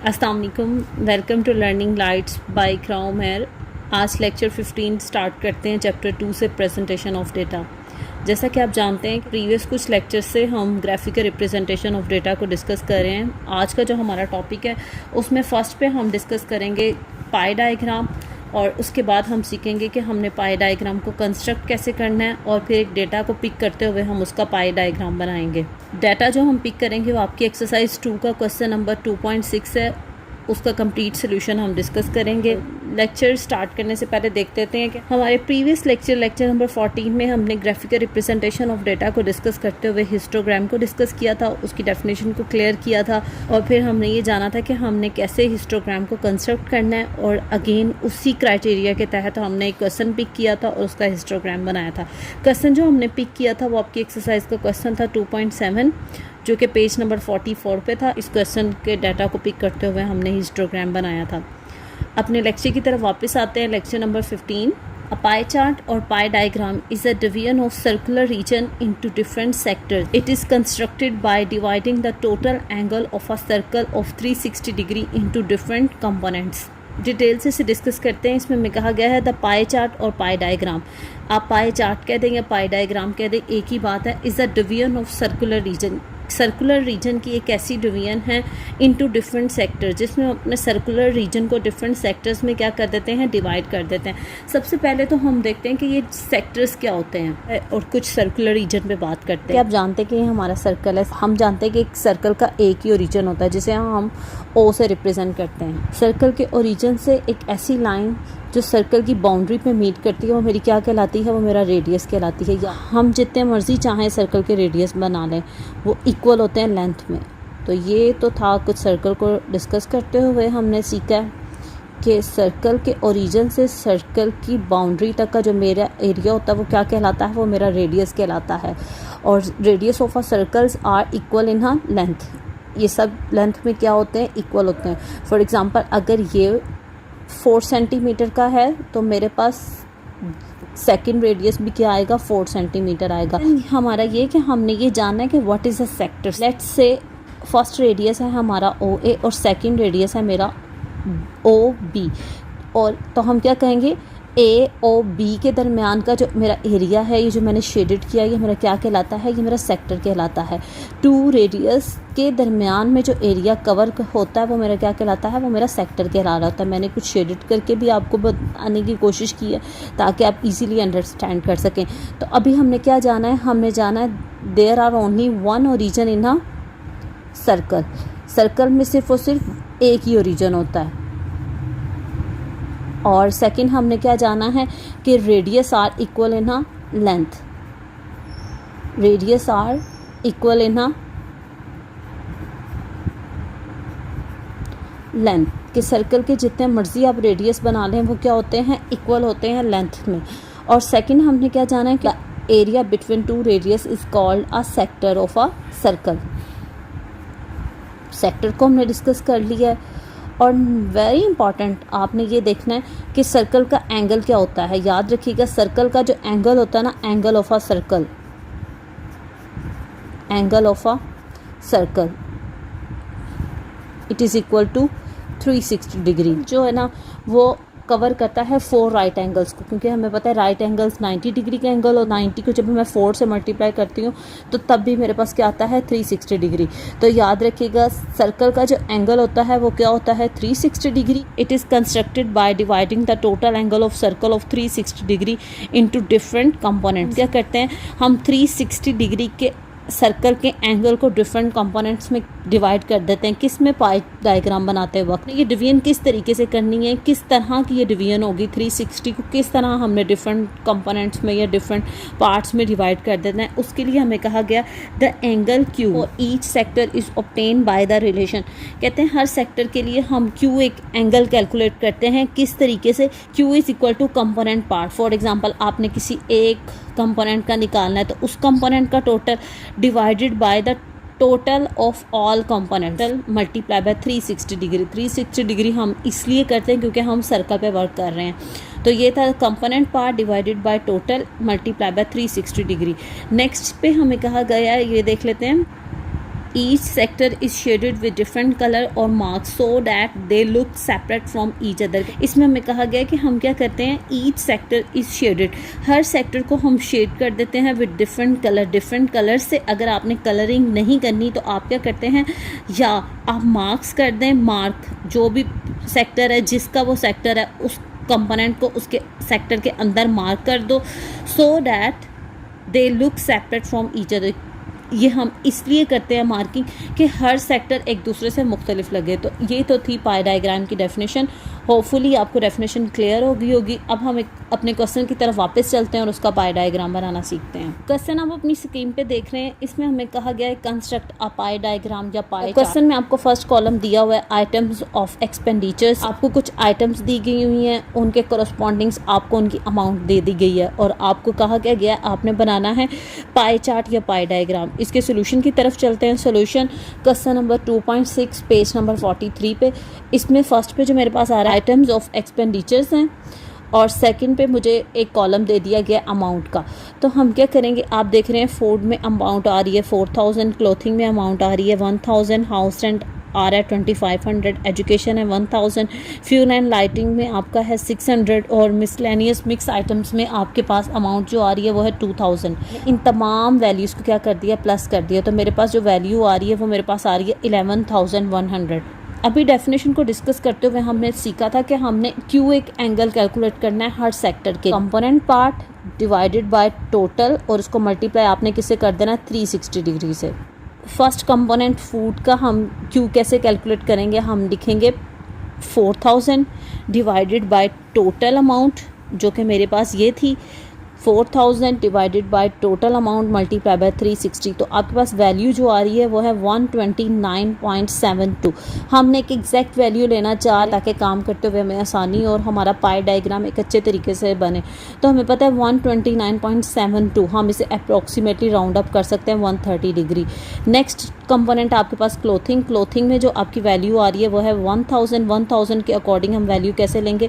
अस्सलाम वालेकुम, welcome to Learning Lights by क्राउम हेयर। आज लेक्चर 15 स्टार्ट करते हैं चैप्टर 2 से, प्रेजेंटेशन ऑफ डेटा। जैसा कि आप जानते हैं कि प्रीवियस कुछ लेक्चर से हम ग्राफिकल रिप्रेजेंटेशन ऑफ डेटा को डिस्कस कर रहे हैं। आज का जो हमारा टॉपिक है उसमें फ़र्स्ट पे हम डिस्कस करेंगे पाई डायग्राम, और उसके बाद हम सीखेंगे कि हमने पाई डायग्राम को कंस्ट्रक्ट कैसे करना है, और फिर एक डेटा को पिक करते हुए हम उसका पाई डायग्राम बनाएंगे। डाटा जो हम पिक करेंगे वो आपकी एक्सरसाइज 2 का क्वेश्चन नंबर 2.6 है, उसका कंप्लीट सोल्यूशन हम डिस्कस करेंगे। लेक्चर स्टार्ट करने से पहले देख लेते हैं कि हमारे प्रीवियस लेक्चर नंबर 14 में हमने ग्राफिकल रिप्रेजेंटेशन ऑफ डेटा को डिस्कस करते हुए हिस्टोग्राम को डिस्कस किया था, उसकी डेफिनेशन को क्लियर किया था, और फिर हमने ये जाना था कि हमने कैसे हिस्टोग्राम को कंस्ट्रक्ट करना है, और अगेन उसी क्राइटेरिया के तहत हमने एक क्वेश्चन पिक किया था और उसका हिस्टोग्राम बनाया था। क्वेश्चन जो हमने पिक किया था वो आपकी एक्सरसाइज का क्वेश्चन था 2.7, जो कि पेज नंबर 44 पे था। इस क्वेश्चन के डाटा को पिक करते हुए हमने हिस्टोग्राम बनाया था। अपने लेक्चर की तरफ वापस आते हैं। लेक्चर नंबर 15, अ पाई चार्ट और पाई diagram is a division of circular region into different sectors. It is constructed by dividing the total angle of a circle of 360 degree into different components. Detail से इसे discuss करते हैं। इसमें कहा गया है the pie chart और पाई diagram. आप पाई चार्ट कह दें या पाई डायग्राम कह दें, एक ही बात है। Is a division of circular region. Circular region की एक ऐसी डिवीजन है इनटू डिफरेंट सेक्टर, जिसमें हम अपने सर्कुलर रीजन को डिफरेंट सेक्टर्स में क्या कर देते हैं, डिवाइड कर देते हैं। सबसे पहले तो हम देखते हैं कि ये सेक्टर्स क्या होते हैं और कुछ सर्कुलर रीजन पे बात करते हैं। आप जानते हैं कि ये हमारा सर्कल है। हम जानते हैं कि एक सर्कल का एक ही ओरिजिन होता है जिसे हम ओ से रिप्रेजेंट करते हैं। सर्कल के ओरिजिन से एक ऐसी लाइन जो सर्कल की बाउंड्री पे मीट करती है वो मेरी क्या कहलाती है, वो मेरा रेडियस कहलाती है। या हम जितने मर्जी चाहें सर्कल के रेडियस बना लें, वो इक्वल होते हैं लेंथ में। तो ये तो था कुछ सर्कल को डिस्कस करते हुए हमने सीखा कि सर्कल के ओरिजिन से सर्कल की बाउंड्री तक का जो मेरा एरिया होता है वो क्या कहलाता है, वो मेरा रेडियस कहलाता है। और radius of a circles are equal in a length. ये सब लेंथ में क्या होते हैं, इक्वल होते हैं। फॉर एग्ज़ाम्पल, अगर ये 4 सेंटीमीटर का है तो मेरे पास सेकंड रेडियस भी क्या आएगा, 4 सेंटीमीटर आएगा। हमारा ये कि हमने ये जानना है कि what is a sector. Let's say first radius है हमारा ओ ए और सेकंड रेडियस है मेरा ओ बी, और तो हम क्या कहेंगे, ए ओ बी के दरमियान का जो मेरा एरिया है, ये जो मैंने शेडेड किया, ये मेरा क्या कहलाता है, ये मेरा सेक्टर कहलाता है। 2 रेडियस के दरमियान में जो एरिया कवर होता है वो मेरा क्या कहलाता है, वो मेरा सेक्टर कहला रहा होता है। मैंने कुछ शेडेड करके भी आपको बताने की कोशिश की है ताकि आप इजीली अंडरस्टैंड कर सकें। तो अभी हमने क्या जाना है, हमने जाना है there are only one origin in a circle. Circle में सिर्फ और सिर्फ एक ही ओरिजिन होता है। और सेकंड हमने क्या जाना है कि radius are equal in a length. Radius are equal in a length. कि सर्कल के जितने मर्जी आप रेडियस बना लें वो क्या होते हैं, इक्वल होते हैं लेंथ में। और सेकंड हमने क्या जाना है कि area between 2 radius is called a sector of a circle. Sector को हमने डिस्कस कर लिया है। और वेरी इंपॉर्टेंट आपने ये देखना है कि सर्कल का एंगल क्या होता है। याद रखिएगा, सर्कल का जो एंगल होता है ना, angle of a circle, angle of a circle it is equal to 360 degree. जो है ना वो कवर करता है 4 राइट एंगल्स को, क्योंकि हमें पता है राइट एंगल्स 90 डिग्री का एंगल, और 90 को जब मैं 4 से मल्टीप्लाई करती हूँ तो तब भी मेरे पास क्या आता है, 360 डिग्री। तो याद रखिएगा, सर्कल का जो एंगल होता है वो क्या होता है, 360 degree. It is constructed by dividing the total angle of circle of 360 degree into different components. क्या करते हैं हम, 360 डिग्री के सर्कल के एंगल को डिफरेंट कंपोनेंट्स में डिवाइड कर देते हैं। किस में, पाई डायग्राम बनाते वक्त। ये डिवीजन किस तरीके से करनी है, किस तरह की ये डिवीजन होगी, 360 को किस तरह हमने डिफरेंट कंपोनेंट्स में या डिफरेंट पार्ट्स में डिवाइड कर देना है, उसके लिए हमें कहा गया the angle Q for each sector is obtain by the relation. कहते हैं हर सेक्टर के लिए हम क्यू एक एंगल कैलकुलेट करते हैं। किस तरीके से, q is equal to component part. For example, आपने किसी एक कंपोनेंट का निकालना है तो उस कंपोनेंट का total divided by the total of all component multiply by 360 degree. 360 degree हम इसलिए करते हैं क्योंकि हम सर्कल पे वर्क कर रहे हैं। तो ये था component part divided by total multiply by 360 degree. Next पे हमें कहा गया है, ये देख लेते हैं, each sector is shaded with different colour और marks so that they look separate from each other. इसमें हमें कहा गया है कि हम क्या करते हैं, each sector is shaded, her sector को हम शेड कर देते हैं with different colour. Different colour से अगर आपने कलरिंग नहीं करनी तो आप क्या करते हैं, या आप मार्क्स कर दें, मार्क जो भी सेक्टर है, जिसका वो सेक्टर है, उस कंपोनेंट को उसके सेक्टर के अंदर मार्क कर दो, सो that they look separate from each other. ये हम इसलिए करते हैं मार्किंग कि हर सेक्टर एक दूसरे से मुख्तलिफ लगे। तो ये तो थी पाई डायग्राम की डेफिनेशन। होपफुली आपको डेफिनेशन क्लियर हो गई होगी। अब हम अपने क्वेश्चन की तरफ वापस चलते हैं और उसका पाई डायग्राम बनाना सीखते हैं। क्वेश्चन आप अपनी स्क्रीन पे देख रहे हैं, इसमें हमें कहा गया है कंस्ट्रक्ट अ पाई डायग्राम या पाई। क्वेश्चन में आपको फर्स्ट कॉलम दिया हुआ है आइटम्स ऑफ एक्सपेंडिचर्स। आपको कुछ आइटम्स दी गई हुई हैं, उनके करस्पॉन्डिंग्स आपको उनकी अमाउंट दे दी गई है और आपको कहा गया है आपने बनाना है पाई चार्ट या पाई डायग्राम। इसके सोल्यूशन की तरफ चलते हैं। Solution question number 2.6 page number 43 पे। इसमें फर्स्ट पे जो मेरे पास आ रहा है आइटम्स ऑफ एक्सपेंडिचर्स हैं और सेकंड पे मुझे एक कॉलम दे दिया गया अमाउंट का। तो हम क्या करेंगे, आप देख रहे हैं फूड में अमाउंट आ रही है 4000, क्लोथिंग में अमाउंट आ रही है 1000, हाउस रेंट आ रहा है 2500, एजुकेशन है 1000, फ्यूल एंड लाइटिंग में आपका है 600 और मिसलेनियस मिक्स आइटम्स में आपके पास अमाउंट जो आ रही है वो है 2000। इन तमाम वैल्यूज़ को क्या कर दिया, प्लस कर दिया। तो मेरे पास जो वैल्यू आ रही है वो मेरे पास आ रही है 11100। अभी डेफिनेशन को डिस्कस करते हुए हमने सीखा था कि हमने क्यों एक एंगल कैलकुलेट करना है हर सेक्टर के। Component part divided by total और उसको मल्टीप्लाई आपने किससे कर देना है, 360 डिग्री से। फर्स्ट कंपोनेंट फूड का हम क्यू कैसे कैलकुलेट करेंगे, हम लिखेंगे 4000 डिवाइडेड बाय टोटल अमाउंट जो कि मेरे पास ये थी 4000 divided by total amount multiply by 360। तो आपके पास वैल्यू जो आ रही है वो है 129.72। हमने एक एग्जैक्ट वैल्यू लेना चाहा ताकि काम करते हुए हमें आसानी और हमारा पाई डायग्राम एक अच्छे तरीके से बने। तो हमें पता है 129.72, हम इसे अप्रॉक्सीमेटली राउंड अप कर सकते हैं 130 डिग्री। नेक्स्ट कंपोनेंट आपके पास क्लोथिंग। क्लोथिंग में जो आपकी वैल्यू आ रही है वो है 1000 के अकॉर्डिंग हम वैल्यू कैसे लेंगे,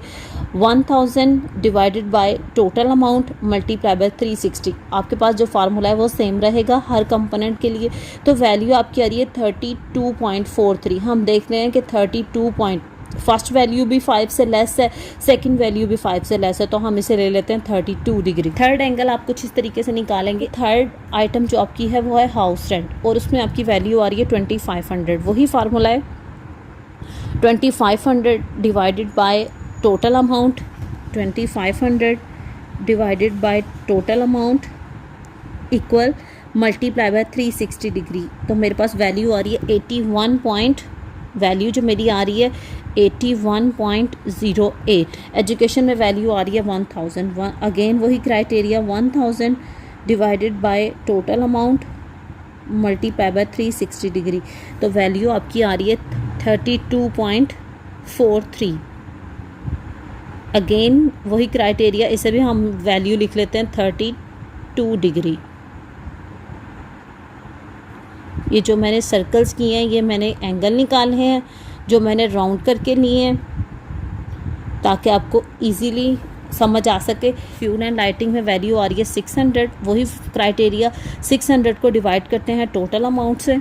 1000 divided by total amount multiply by 360। आपके पास जो फार्मूला है वो सेम रहेगा हर कंपोनेंट के लिए। तो वैल्यू आपकी आ रही है 32.43। हम देख रहे हैं कि 32 फर्स्ट वैल्यू भी 5 से लेस है, सेकंड वैल्यू भी 5 से लेस है, तो हम इसे ले लेते हैं 32 डिग्री। थर्ड एंगल आप कुछ इस तरीके से निकालेंगे। थर्ड आइटम जो आपकी है वो है हाउस रेंट और उसमें आपकी वैल्यू आ रही है 2500। वही फार्मूला है 2500 divided by total amount, 2500 divided by total amount equal multiply by 360 degree. तो मेरे पास वैल्यू आ रही है 81 वैल्यू जो मेरी आ रही है 81.08। एजुकेशन में वैल्यू आ रही है 1000। अगेन वही criteria 1000 divided by total amount multiply by 360 degree. तो वैल्यू आपकी आ रही है 32.43। अगेन वही क्राइटेरिया, इसे भी हम वैल्यू लिख लेते हैं 32 डिग्री। ये जो मैंने सर्कल्स किए हैं ये मैंने एंगल निकाले हैं जो मैंने राउंड करके लिए हैं ताकि आपको इजीली समझ आ सके। फ्यूल एंड लाइटिंग में वैल्यू आ रही है 600। वही क्राइटेरिया 600 को डिवाइड करते हैं टोटल अमाउंट से,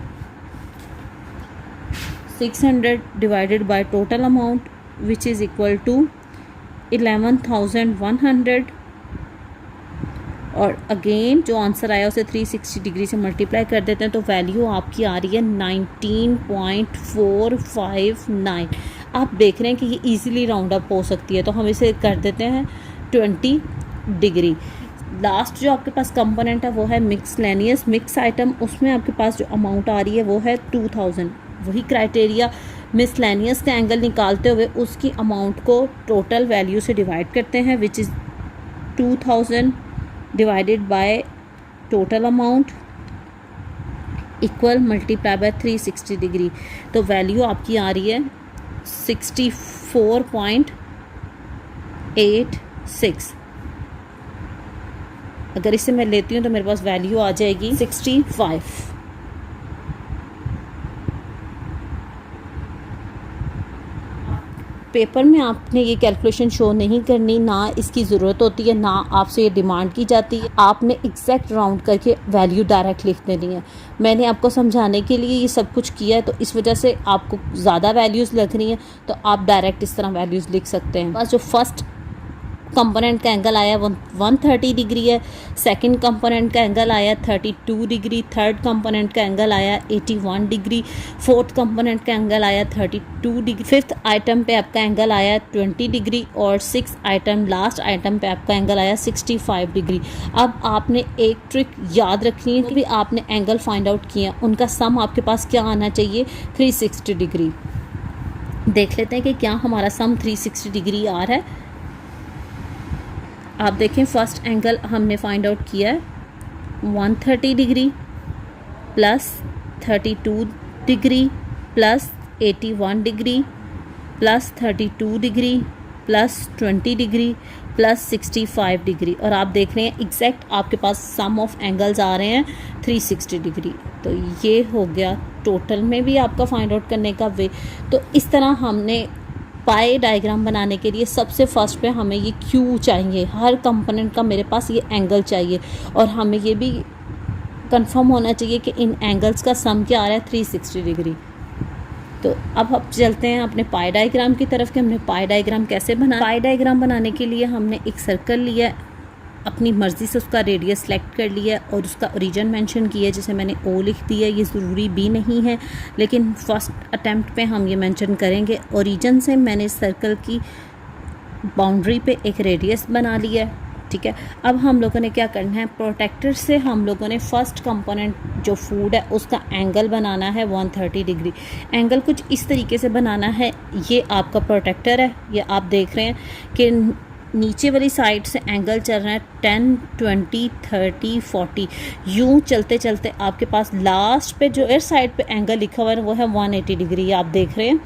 600 divided by total amount which is equal to 11,100 और अगेन जो आंसर आया उसे 360 डिग्री से मल्टीप्लाई कर देते हैं तो वैल्यू आपकी आ रही है 19.459। आप देख रहे हैं कि ये इजीली राउंड अप हो सकती है तो हम इसे कर देते हैं 20 डिग्री। लास्ट जो आपके पास कंपोनेंट है वो है मिक्सलेनियस मिक्स आइटम। उसमें आपके पास जो अमाउंट आ रही है वो है 2000। वही क्राइटेरिया मिसलेनियस का एंगल निकालते हुए उसकी अमाउंट को टोटल वैल्यू से डिवाइड करते हैं which is 2000 divided by total amount equal multiply by 360 degree. तो वैल्यू आपकी आ रही है 64.86। अगर इसे मैं लेती हूँ तो मेरे पास वैल्यू आ जाएगी 65। पेपर में आपने ये कैलकुलेशन शो नहीं करनी, ना इसकी ज़रूरत होती है, ना आपसे ये डिमांड की जाती है। आपने एग्जैक्ट राउंड करके वैल्यू डायरेक्ट लिख देनी है। मैंने आपको समझाने के लिए ये सब कुछ किया है, तो इस वजह से आपको ज़्यादा वैल्यूज़ लग रही हैं, तो आप डायरेक्ट इस तरह वैल्यूज़ लिख सकते हैं। बस जो फर्स्ट कंपोनेंट का एंगल आया 130 डिग्री है, सेकंड कंपोनेंट का एंगल आया 32 डिग्री, थर्ड कंपोनेंट का एंगल आया 81 डिग्री, फोर्थ कंपोनेंट का एंगल आया 32 डिग्री, फिफ्थ आइटम पे आपका एंगल आया 20 डिग्री और सिक्स आइटम लास्ट आइटम पे आपका एंगल आया 65 डिग्री। अब आपने एक ट्रिक याद रखनी है कि भी आपने एंगल फाइंड आउट किया, उनका सम आपके पास क्या आना चाहिए, 360 डिग्री। देख लेते हैं कि क्या हमारा सम 360 डिग्री आ रहा है। आप देखें फर्स्ट एंगल हमने फाइंड आउट किया है 130 degree plus 32 degree plus 81 degree plus 32 degree plus 20 degree plus 65 degree, और आप देख रहे हैं एग्जैक्ट आपके पास सम ऑफ एंगल्स आ रहे हैं 360 डिग्री। तो ये हो गया टोटल में भी आपका फाइंड आउट करने का वे। तो इस तरह हमने पाई डायग्राम बनाने के लिए सबसे फर्स्ट पे हमें ये क्यू चाहिए, हर कंपोनेंट का मेरे पास ये एंगल चाहिए, और हमें ये भी कंफर्म होना चाहिए कि इन एंगल्स का सम क्या आ रहा है 360 डिग्री। तो अब चलते हैं अपने पाई डायग्राम की तरफ कि हमने पाई डायग्राम कैसे बना। पाई डायग्राम बनाने के लिए हमने एक सर्कल लिया, अपनी मर्ज़ी से उसका रेडियस सेलेक्ट कर लिया और उसका ओरिजिन मेंशन किया, जिसे मैंने ओ लिख दिया। ये ज़रूरी भी नहीं है, लेकिन फर्स्ट अटेम्प्ट पे हम ये मेंशन करेंगे। ओरिजिन से मैंने सर्कल की बाउंड्री पे एक रेडियस बना लिया है, ठीक है। अब हम लोगों ने क्या करना है, प्रोटेक्टर से हम लोगों ने फर्स्ट कंपोनेंट जो फूड है उसका एंगल बनाना है 130 डिग्री। एंगल कुछ इस तरीके से बनाना है। ये आपका प्रोटेक्टर है, ये आप देख रहे हैं कि नीचे वाली साइड से एंगल चल रहा है 10, 20, 30, 40, यूँ चलते चलते आपके पास लास्ट पे जो इस साइड पे एंगल लिखा हुआ है वो है 180 डिग्री, आप देख रहे हैं।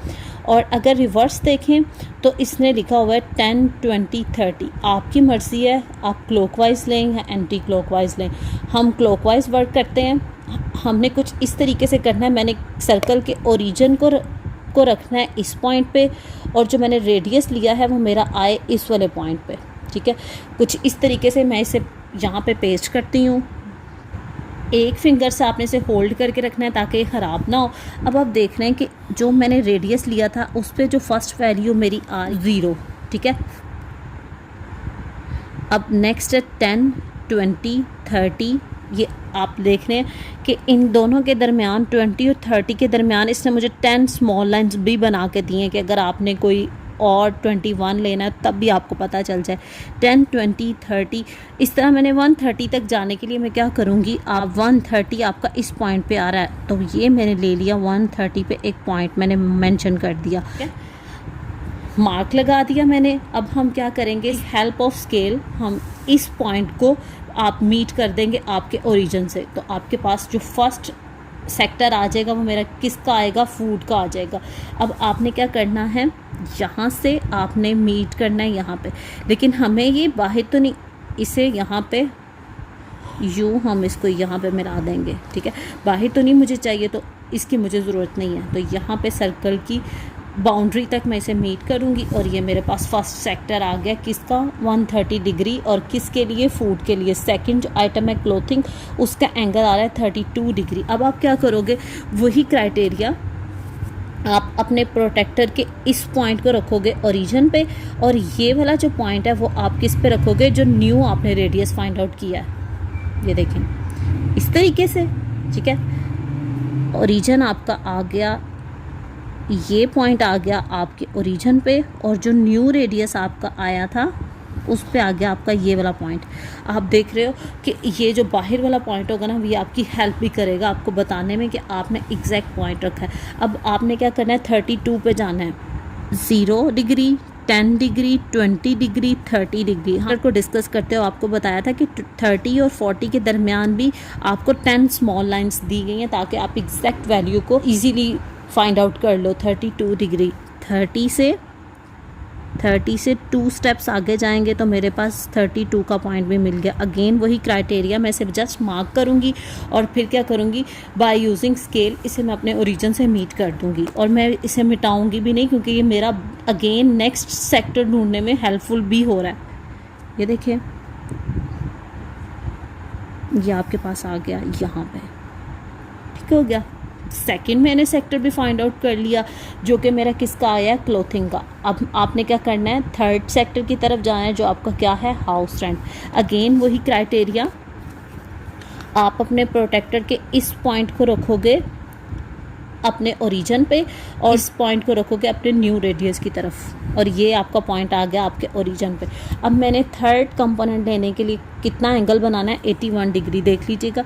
और अगर रिवर्स देखें तो इसने लिखा हुआ है 10, 20, 30। आपकी मर्ज़ी है, आप क्लॉकवाइज लें या एंटी क्लॉकवाइज लें। हम क्लॉकवाइज वर्क करते हैं। हमने कुछ इस तरीके से करना है, मैंने सर्कल के ओरिजिन को रखना है इस पॉइंट पे, और जो मैंने रेडियस लिया है वो मेरा आए इस वाले पॉइंट पे, ठीक है। कुछ इस तरीके से मैं इसे यहाँ पे पेस्ट करती हूँ। एक फिंगर से आपने इसे होल्ड करके रखना है ताकि ये ख़राब ना हो। अब आप देख रहे हैं कि जो मैंने रेडियस लिया था उस पर जो फर्स्ट वैल्यू मेरी आ 0, ठीक है। अब नेक्स्ट है 10, 20, 30। ये आप देख रहे हैं कि इन दोनों के दरमियान 20 और 30 के दरमियान इसने मुझे 10 स्मॉल लाइंस भी बना के दी हैं कि अगर आपने कोई और 21 लेना है तब भी आपको पता चल जाए। 10, 20, 30 इस तरह मैंने 130 तक जाने के लिए मैं क्या करूँगी, आप 130 आपका इस पॉइंट पे आ रहा है तो ये मैंने ले लिया 130 पे एक पॉइंट मैंने मेंशन कर दिया, मार्क लगा दिया मैंने। अब हम क्या करेंगे, हेल्प ऑफ स्केल हम इस पॉइंट को आप मीट कर देंगे आपके ओरिजिन से। तो आपके पास जो फर्स्ट सेक्टर आ जाएगा वो मेरा किसका आएगा, फूड का आ जाएगा। अब आपने क्या करना है, यहाँ से आपने मीट करना है यहाँ पे, लेकिन हमें ये बाहर तो नहीं, इसे यहाँ पे यूँ हम इसको यहाँ पे मिला देंगे, ठीक है। बाहर तो नहीं मुझे चाहिए, तो इसकी मुझे ज़रूरत नहीं है। तो यहाँ पे सर्कल की बाउंड्री तक मैं इसे मीट करूँगी और ये मेरे पास फर्स्ट सेक्टर आ गया किसका, 130 डिग्री। और किसके लिए, फूड के लिए। सेकंड जो आइटम है क्लोथिंग, उसका एंगल आ रहा है 32 डिग्री। अब आप क्या करोगे, वही क्राइटेरिया आप अपने प्रोटेक्टर के इस पॉइंट को रखोगे ओरिजिन पे, और ये वाला जो पॉइंट है वो आप किस पे रखोगे, जो न्यू आपने रेडियस फाइंड आउट किया है। ये देखें इस तरीके से, ठीक है। ओरिजिन आपका आ गया, ये पॉइंट आ गया आपके ओरिजिन पे, और जो न्यू रेडियस आपका आया था उस पे आ गया आपका ये वाला पॉइंट। आप देख रहे हो कि ये जो बाहर वाला पॉइंट होगा ना, ये आपकी हेल्प भी करेगा आपको बताने में कि आपने एग्जैक्ट पॉइंट रखा है। अब आपने क्या करना है, 32 पे जाना है। 0 डिग्री, 10 डिग्री, 20 डिग्री, 30 डिग्री। हाँ को डिस्कस करते हो आपको बताया था कि 30 और 40 के दरमियान भी आपको 10 स्मॉल लाइन्स दी गई हैं ताकि आप एग्जैक्ट वैल्यू को ईजीली फाइंड आउट कर लो। 32 डिग्री, 30 से 30 से 2 स्टेप्स आगे जाएंगे तो मेरे पास 32 का पॉइंट भी मिल गया। अगेन वही क्राइटेरिया, मैं सिर्फ जस्ट मार्क करूँगी और फिर क्या करूँगी, बाय यूजिंग स्केल इसे मैं अपने ओरिजिन से मीट कर दूँगी और मैं इसे मिटाऊँगी भी नहीं, क्योंकि ये मेरा अगेन नेक्स्ट सेक्टर ढूंढने में हेल्पफुल भी हो रहा है। ये देखिए ये आपके पास आ गया यहाँ पे, ठीक हो गया। सेकंड मैंने सेक्टर भी फाइंड आउट कर लिया जो कि मेरा किसका आया है, क्लोथिंग का। अब आपने क्या करना है, थर्ड सेक्टर की तरफ जाना है जो आपका क्या है, हाउस रेंट। अगेन वही क्राइटेरिया, आप अपने प्रोटेक्टर के इस पॉइंट को रखोगे अपने ओरिजिन पे और इस पॉइंट को रखोगे अपने न्यू रेडियस की तरफ, और ये आपका पॉइंट आ गया आपके ओरिजिन पे। अब मैंने थर्ड कंपोनेंट लेने के लिए कितना एंगल बनाना है, 81 डिग्री। देख लीजिएगा,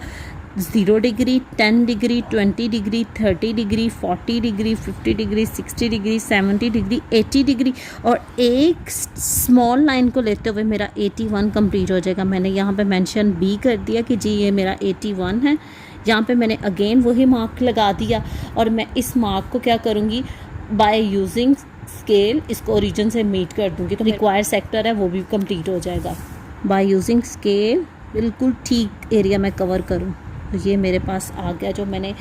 0 degree, 10 degree, 20 degree, 30 degree, 40 degree, 50 degree, 60 degree, 70 degree, 80 degree, और एक स्मॉल लाइन को लेते हुए मेरा 81 कंप्लीट हो जाएगा। मैंने यहाँ पे मेंशन भी कर दिया कि जी ये मेरा 81 है। यहाँ पे मैंने अगेन वही मार्क लगा दिया और मैं इस मार्क को क्या करूँगी, बाय यूजिंग स्केल इसको ओरिजिन से मीट कर दूँगी, तो रिक्वायर्ड सेक्टर है वो भी कंप्लीट हो जाएगा। बाय यूजिंग स्केल बिल्कुल ठीक एरिया में कवर करूँ, तो ये मेरे पास आ गया जो मैंने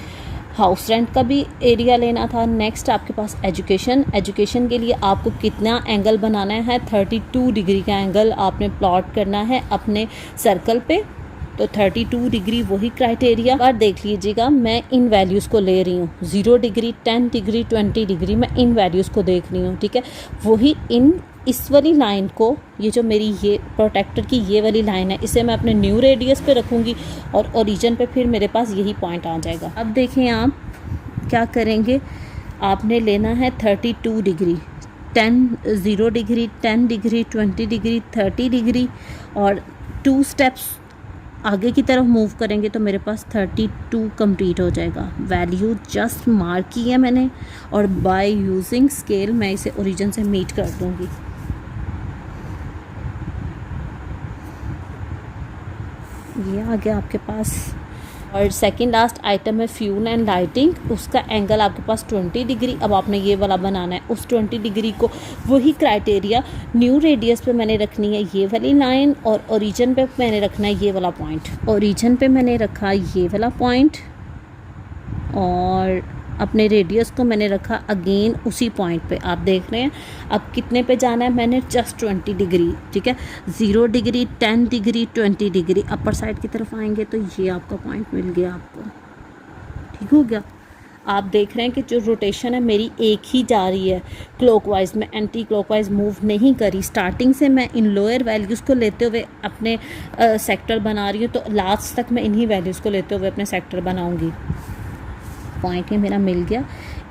हाउस रेंट का भी एरिया लेना था। नेक्स्ट आपके पास एजुकेशन। एजुकेशन के लिए आपको कितना एंगल बनाना है, 32 डिग्री का एंगल आपने प्लॉट करना है अपने सर्कल पे, तो 32 डिग्री वही क्राइटेरिया। और देख लीजिएगा मैं इन वैल्यूज़ को ले रही हूँ, 0 डिग्री, 10 डिग्री, 20 डिग्री, मैं इन वैल्यूज़ को देख रही हूँ, ठीक है। वही इस वाली लाइन को, ये जो मेरी ये प्रोटेक्टर की ये वाली लाइन है, इसे मैं अपने न्यू रेडियस पे रखूँगी और ओरिजिन पे फिर मेरे पास यही पॉइंट आ जाएगा। अब देखें आप क्या करेंगे, आपने लेना है 32 degree, 0 degree, 10 degree, 20 degree, 30 degree, और 2 स्टेप्स आगे की तरफ मूव करेंगे तो मेरे पास 32 कंप्लीट हो जाएगा। वैल्यू जस्ट मार्क की है मैंने, और बाय यूजिंग स्केल मैं इसे ओरिजिन से मीट कर दूँगी। ये आ गया आपके पास। और सेकंड लास्ट आइटम है फ्यूल एंड लाइटिंग। उसका एंगल आपके पास 20 डिग्री। अब आपने ये वाला बनाना है, उस 20 डिग्री को वही क्राइटेरिया, न्यू रेडियस पे मैंने रखनी है ये वाली लाइन, और ओरिजिन पे मैंने रखना है ये वाला पॉइंट। ओरिजिन पे मैंने रखा ये वाला पॉइंट, और अपने रेडियस को मैंने रखा अगेन उसी पॉइंट पे। आप देख रहे हैं अब कितने पे जाना है, मैंने जस्ट 20 डिग्री, ठीक है। 0 degree, 10 degree, 20 degree upper side की तरफ आएंगे तो ये आपका पॉइंट मिल गया आपको, ठीक हो गया। आप देख रहे हैं कि जो रोटेशन है मेरी एक ही जा रही है क्लॉकवाइज, में एंटी क्लॉकवाइज मूव नहीं करी। स्टार्टिंग से मैं इन लोअर वैल्यूज़ को लेते हुए अपने सेक्टर बना रही हूँ, तो लास्ट तक मैं इन्हीं वैल्यूज़ को लेते हुए अपने सेक्टर बनाऊँगी। पॉइंट है मेरा मिल गया,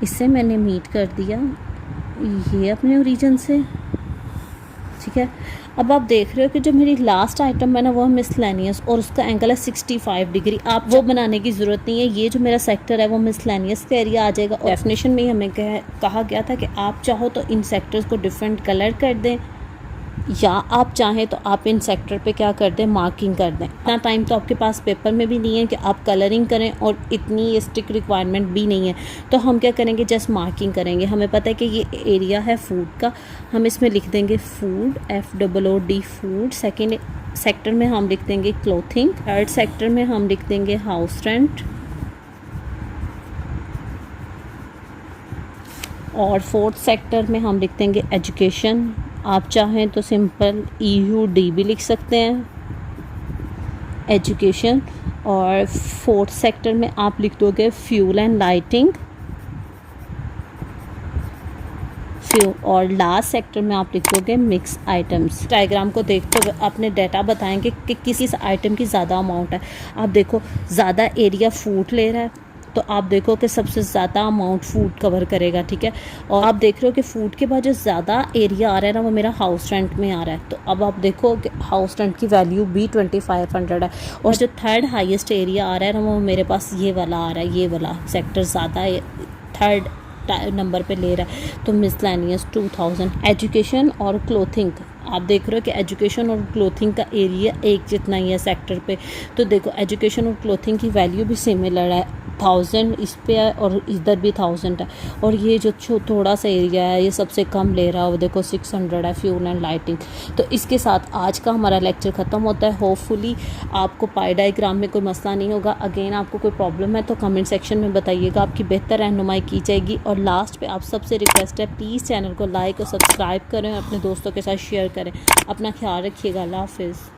इससे मैंने मीट कर दिया ये अपने ओरिजिन से, ठीक है। अब आप देख रहे हो कि जो मेरी लास्ट आइटम है ना वो है मिसलेनियस, और उसका एंगल है 65 डिग्री। आप वो बनाने की ज़रूरत नहीं है, ये जो मेरा सेक्टर है वो मिसलेनियस का एरिया आ जाएगा। डेफिनेशन में ही हमें कहा गया था कि आप चाहो तो इन सेक्टर्स को डिफरेंट कलर कर दें, या आप चाहें तो आप इन सेक्टर पे क्या कर दें, मार्किंग कर दें। इतना टाइम तो आपके पास पेपर में भी नहीं है कि आप कलरिंग करें, और इतनी स्ट्रिक्ट रिक्वायरमेंट भी नहीं है, तो हम क्या करेंगे, जस्ट मार्किंग करेंगे। हमें पता है कि ये एरिया है फूड का, हम इसमें लिख देंगे food, FOOD food. Second sector में हम लिख देंगे क्लोथिंग, थर्ड सेक्टर में हम लिख देंगे हाउस रेंट, और फोर्थ सेक्टर में हम लिख देंगे एजुकेशन। आप चाहें तो सिंपल EUD भी लिख सकते हैं, एजुकेशन। और फोर्थ सेक्टर में आप लिख दोगे फ्यूल एंड लाइटिंग, और लास्ट सेक्टर में आप लिख दोगे मिक्स आइटम्स। डायग्राम को देखते हुए अपने डाटा बताएंगे कि किस आइटम की ज़्यादा अमाउंट है। आप देखो ज़्यादा एरिया फूड ले रहा है, तो आप देखो कि सबसे ज़्यादा अमाउंट फूड कवर करेगा, ठीक है। और आप देख रहे हो कि फूड के बाद जो ज़्यादा एरिया आ रहा है ना वो मेरा हाउस रेंट में आ रहा है। तो अब आप देखो कि हाउस रेंट की वैल्यू भी 2500 है, और जो थर्ड हाईएस्ट एरिया आ रहा है ना वो मेरे पास ये वाला आ रहा है, ये वाला सेक्टर ज़्यादा थर्ड नंबर पे ले रहा है। तो मिसलेनियस 2000। एजुकेशन और क्लोथिंग, आप देख रहे हो कि एजुकेशन और क्लोथिंग का एरिया एक जितना ही है सेक्टर पे। तो देखो एजुकेशन और क्लोथिंग की वैल्यू भी सिमिलर है, 1000 इस पे है और इधर भी 1000 है, और ये जो थोड़ा सा एरिया है ये सबसे कम ले रहा है, वो देखो 600 है फ्यूल एंड लाइटिंग। तो इसके साथ आज का हमारा लेक्चर ख़त्म होता है। होपफुली आपको पाई डायग्राम में कोई मसला नहीं होगा। अगेन आपको कोई प्रॉब्लम है तो कमेंट सेक्शन में बताइएगा, आपकी बेहतर रहनुमाई की जाएगी। और लास्ट पे आप सबसे रिक्वेस्ट है, प्लीज़ चैनल को लाइक और सब्सक्राइब करें, अपने दोस्तों के साथ शेयर करें। अपना ख्याल रखिएगा। अल्लाह हाफिज़।